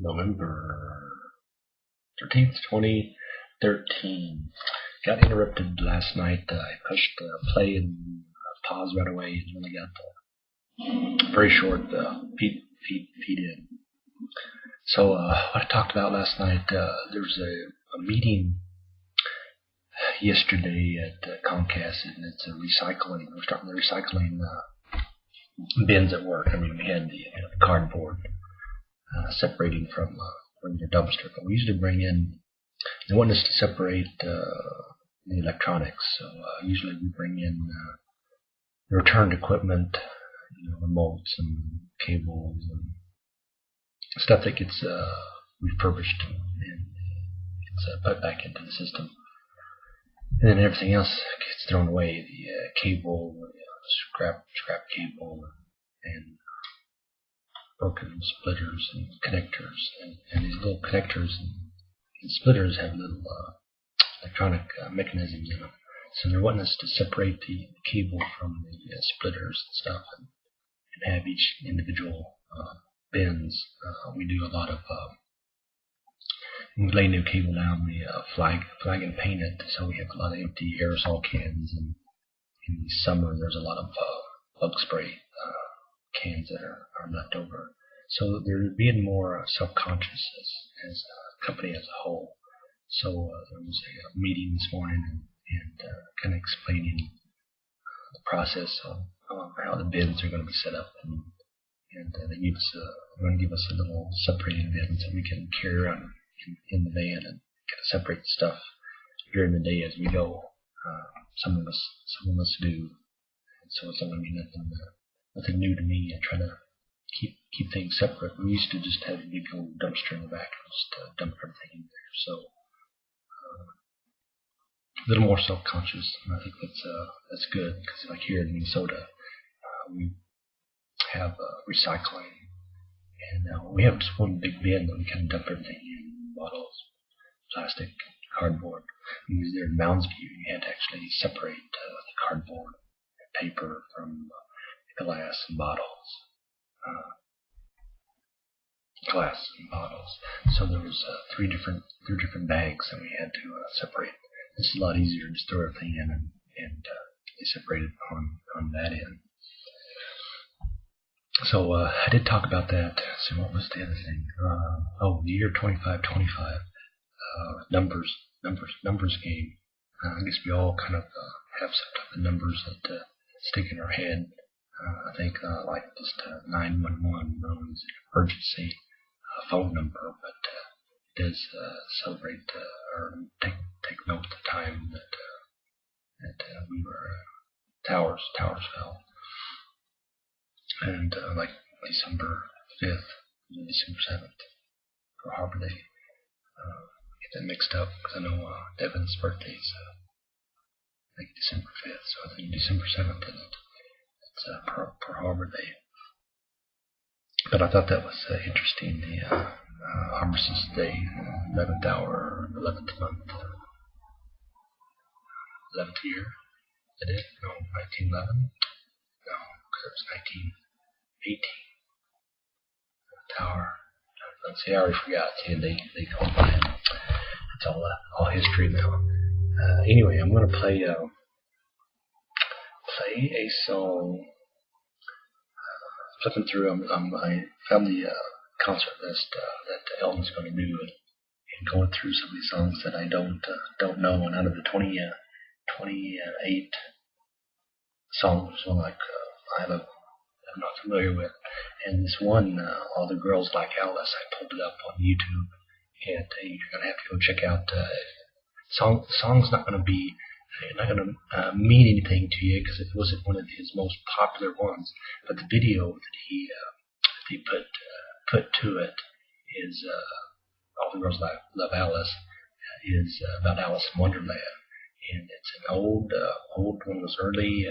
November 13th, 2013. Got interrupted last night. I pushed play and pause right away and only got very short feed in. So what I talked about last night, there was a meeting yesterday at Comcast, and it's a recycling. We're starting the recycling bins at work. I mean, we had the cardboard separating from your dumpster, but we usually bring in. They want us to separate the electronics, so usually we bring in the returned equipment, remotes and cables and stuff that gets refurbished and gets put back into the system. And then everything else gets thrown away, the cable, scrap cable, and broken splitters and connectors. And these little connectors and splitters have little electronic mechanisms in them. So they're wanting us to separate the cable from the splitters and stuff and have each individual bins. We do a lot of we lay new cable down, we flag and paint it, so we have a lot of empty aerosol cans, and in the summer there's a lot of bug spray cans that are left over. So they're being more self-conscious as a company as a whole. So there was a meeting this morning and kind of explaining the process of how the bins are going to be set up, and they're going to give us a little separating bin so we can carry around in the van and kind of separate the stuff during the day as we go. Some of us do, and so it's not going to be nothing new to me. I try to keep things separate. We used to just have a big old dumpster in the back and just dump everything in there. So a little more self-conscious, and I think that's good, because like here in Minnesota, we have recycling, and we have just one big bin that we kind of dump everything in. Bottles, plastic, cardboard. Because there in Mounds View, you had to actually separate the cardboard and paper from glass and bottles. So there was three different bags that we had to separate. It's a lot easier to just throw everything in and they separated on that end. So I did talk about that. So what was the other thing? The year 2525 numbers game. I guess we all kind of have some type of numbers that stick in our head. I think like just 911 known as an emergency phone number, but it does celebrate or take note of the time that we were towers fell. And like December 5th, December 7th for Harbor Day. Get that mixed up because I know Devin's birthday is like December 5th, so I think December 7th is it. It's for Harbor Day. But I thought that was interesting. The Armistice Day, 11th hour, 11th month, 11th year. Is it? No, 1911. No, because it was 1918. Tower. Let's see, I already forgot. See, they go by it. It's all history now. Anyway, I'm going to play a song. Flipping through, I found the concert list that Elton's going to do, and going through some of these songs that I don't know. And out of the 28 songs, I'm not familiar with. And this one, All the Girls Like Alice, I pulled it up on YouTube, and you're going to have to go check out. The song's not going to mean anything to you because it wasn't one of his most popular ones, but the video that he put to it is All the Girls Love Alice is about Alice in Wonderland, and it's an old one of those early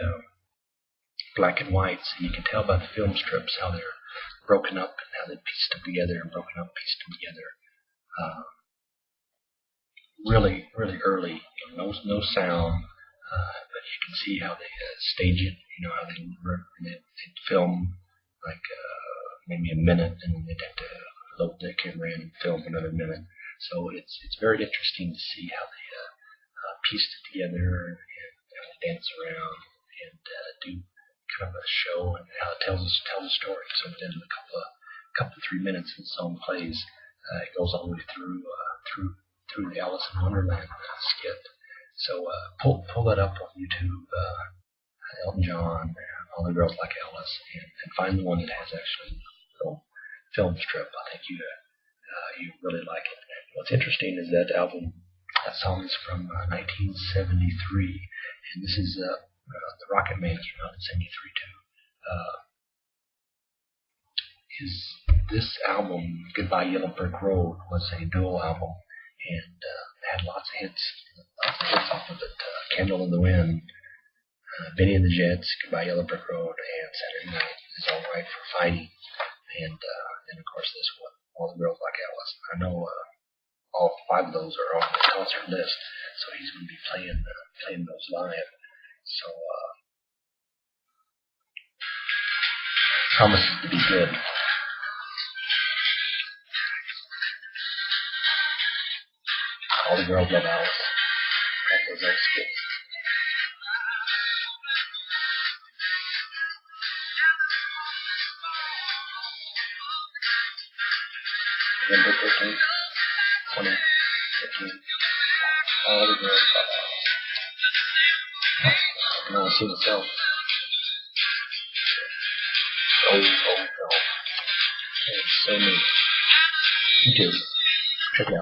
black and whites, and you can tell by the film strips how they're broken up and how they pieced them together and broken up, pieced them together. Really early, no sound, but you can see how they stage it. How they film like maybe a minute, and then they'd have to double their camera in and film another minute. So it's very interesting to see how they piece it together and dance around and do kind of a show and how it tells a story. So within a couple 3 minutes, the song plays. It goes all the way through the Alice in Wonderland skit. So pull that up on YouTube, Elton John, All the Girls Like Alice, and find the one that has actually film strip. I think you really like it. What's interesting is that song is from 1973, and this is the Rocket Man came out in '73 too. This album, Goodbye Yellow Brick Road, was a dual album and had lots of hits off of it. Candle in the Wind, Benny and the Jets, Goodbye Yellow Brick Road, and Saturday Night Is All Right for Fighting, and of course this one, All the Girls Like Alice. I know all 5 of those are on the concert list, so he's going to be playing those live. So promises to be good. All the Girls Love Alice. That's those old skits. November 13th, 2015. All the Girls Love Alice. I can only see myself. Oh. It's so neat. You too. Check it out.